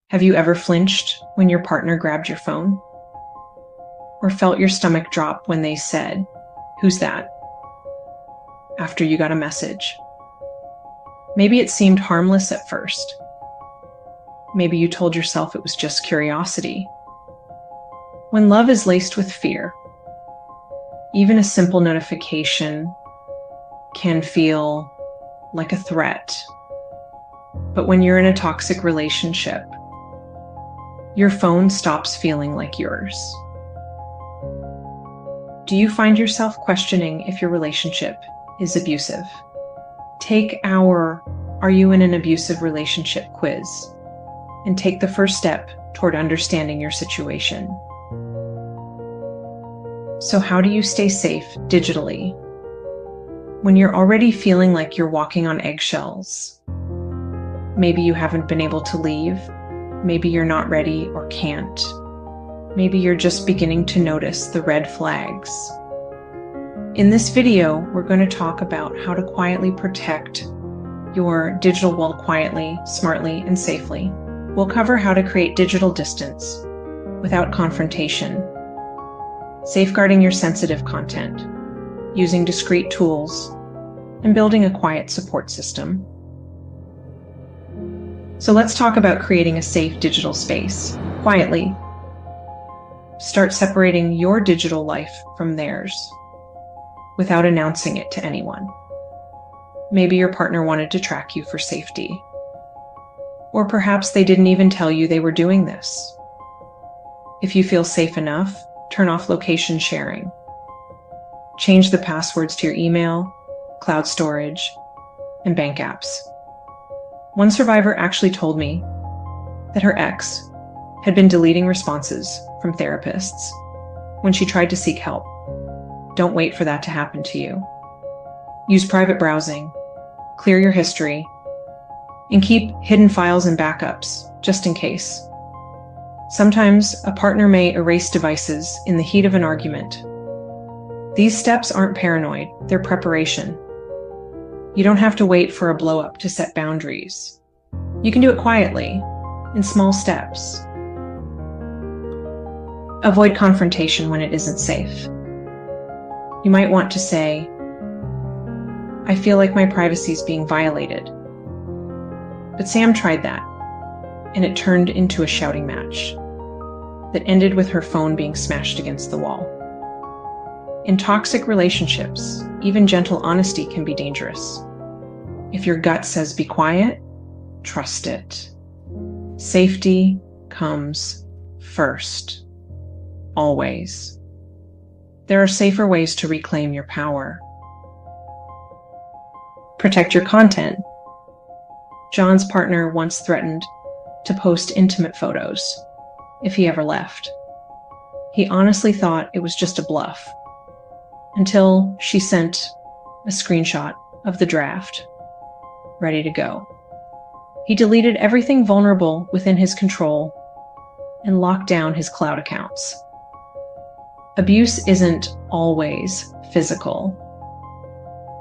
Have you ever flinched when your partner grabbed your phone? Or felt your stomach drop when they said, "Who's that?" after you got a message? Maybe it seemed harmless at first. Maybe you told yourself it was just curiosity. When love is laced with fear, even a simple notification can feel like a threat. But when you're in a toxic relationship, your phone stops feeling like yours. Do you find yourself questioning if your relationship is abusive? Take our "Are you in an abusive relationship?" quiz and take the first step toward understanding your situation. So how do you stay safe digitally when you're already feeling like you're walking on eggshells? Maybe you haven't been able to leave. Maybe you're not ready or can't. Maybe you're just beginning to notice the red flags. In this video, we're going to talk about how to quietly protect your digital world quietly, smartly, and safely. We'll cover how to create digital distance without confrontation, safeguarding your sensitive content, using discreet tools, and building a quiet support system. So let's talk about creating a safe digital space quietly. Start separating your digital life from theirs without announcing it to anyone. Maybe your partner wanted to track you for safety. Or perhaps they didn't even tell you they were doing this. If you feel safe enough, turn off location sharing. Change the passwords to your email, cloud storage, and bank apps. One survivor actually told me that her ex had been deleting responses from therapists when she tried to seek help. Don't wait for that to happen to you. Use private browsing, clear your history, and keep hidden files and backups just in case. Sometimes a partner may erase devices in the heat of an argument. These steps aren't paranoid, they're preparation. You don't have to wait for a blow-up to set boundaries. You can do it quietly, in small steps. Avoid confrontation when it isn't safe. You might want to say, "I feel like my privacy is being violated." But Sam tried that, and it turned into a shouting match that ended with her phone being smashed against the wall. In toxic relationships, even gentle honesty can be dangerous. If your gut says be quiet, trust it. Safety comes first. Always. There are safer ways to reclaim your power. Protect your content. John's partner once threatened to post intimate photos if he ever left. He honestly thought it was just a bluff until she sent a screenshot of the draft, ready to go. He deleted everything vulnerable within his control and locked down his cloud accounts. Abuse isn't always physical.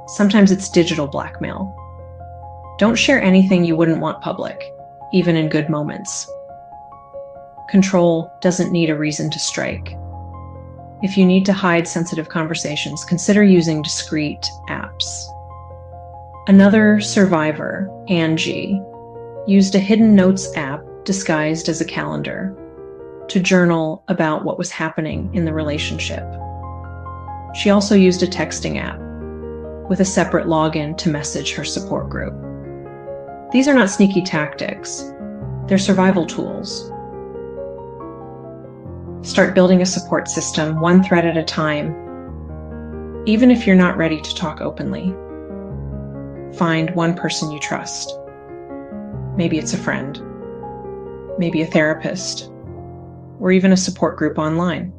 Sometimes it's digital blackmail. Don't share anything you wouldn't want public, even in good moments. Control doesn't need a reason to strike. If you need to hide sensitive conversations, consider using discreet apps. Another survivor, Angie, used a hidden notes app disguised as a calendar to journal about what was happening in the relationship. She also used a texting app with a separate login to message her support group. These are not sneaky tactics. They're survival tools. Start building a support system, one thread at a time. Even if you're not ready to talk openly, find one person you trust. Maybe it's a friend, maybe a therapist, or even a support group online.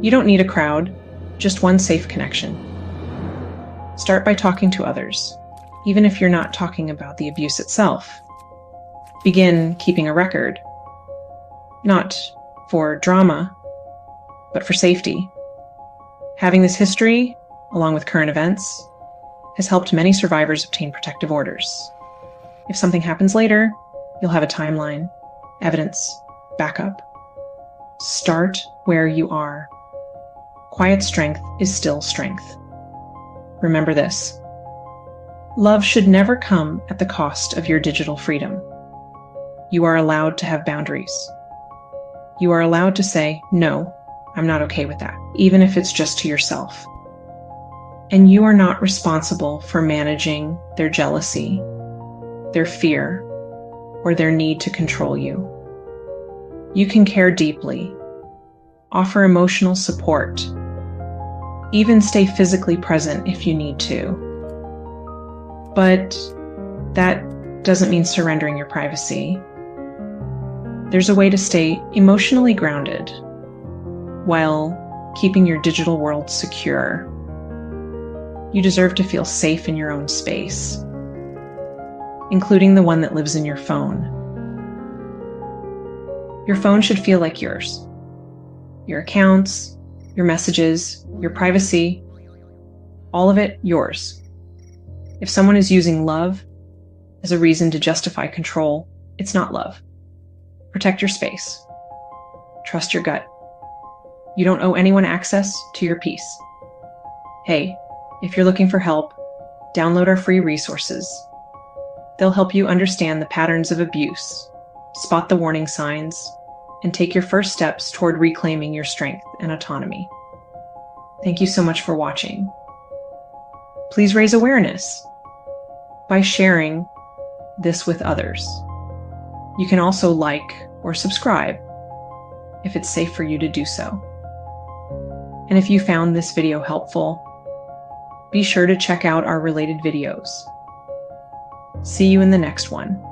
You don't need a crowd, just one safe connection. Start by talking to others, even if you're not talking about the abuse itself. Begin keeping a record, not for drama, but for safety. Having this history, along with current events, has helped many survivors obtain protective orders. If something happens later, you'll have a timeline evidence, backup. Start where you are. Quiet strength is still strength. Remember this. Love should never come at the cost of your digital freedom. You are allowed to have boundaries. You are allowed to say, no, I'm not okay with that, even if it's just to yourself. And you are not responsible for managing their jealousy, their fear, or their need to control you. You can care deeply, offer emotional support, even stay physically present if you need to. But that doesn't mean surrendering your privacy. There's a way to stay emotionally grounded while keeping your digital world secure. You deserve to feel safe in your own space, including the one that lives in your phone. Your phone should feel like yours. Your accounts, your messages, your privacy, all of it yours. If someone is using love as a reason to justify control, it's not love. Protect your space. Trust your gut. You don't owe anyone access to your peace. Hey, if you're looking for help, download our free resources. They'll help you understand the patterns of abuse, spot the warning signs, and take your first steps toward reclaiming your strength and autonomy. Thank you so much for watching. Please raise awareness by sharing this with others. You can also like or subscribe if it's safe for you to do so. And if you found this video helpful, be sure to check out our related videos. See you in the next one.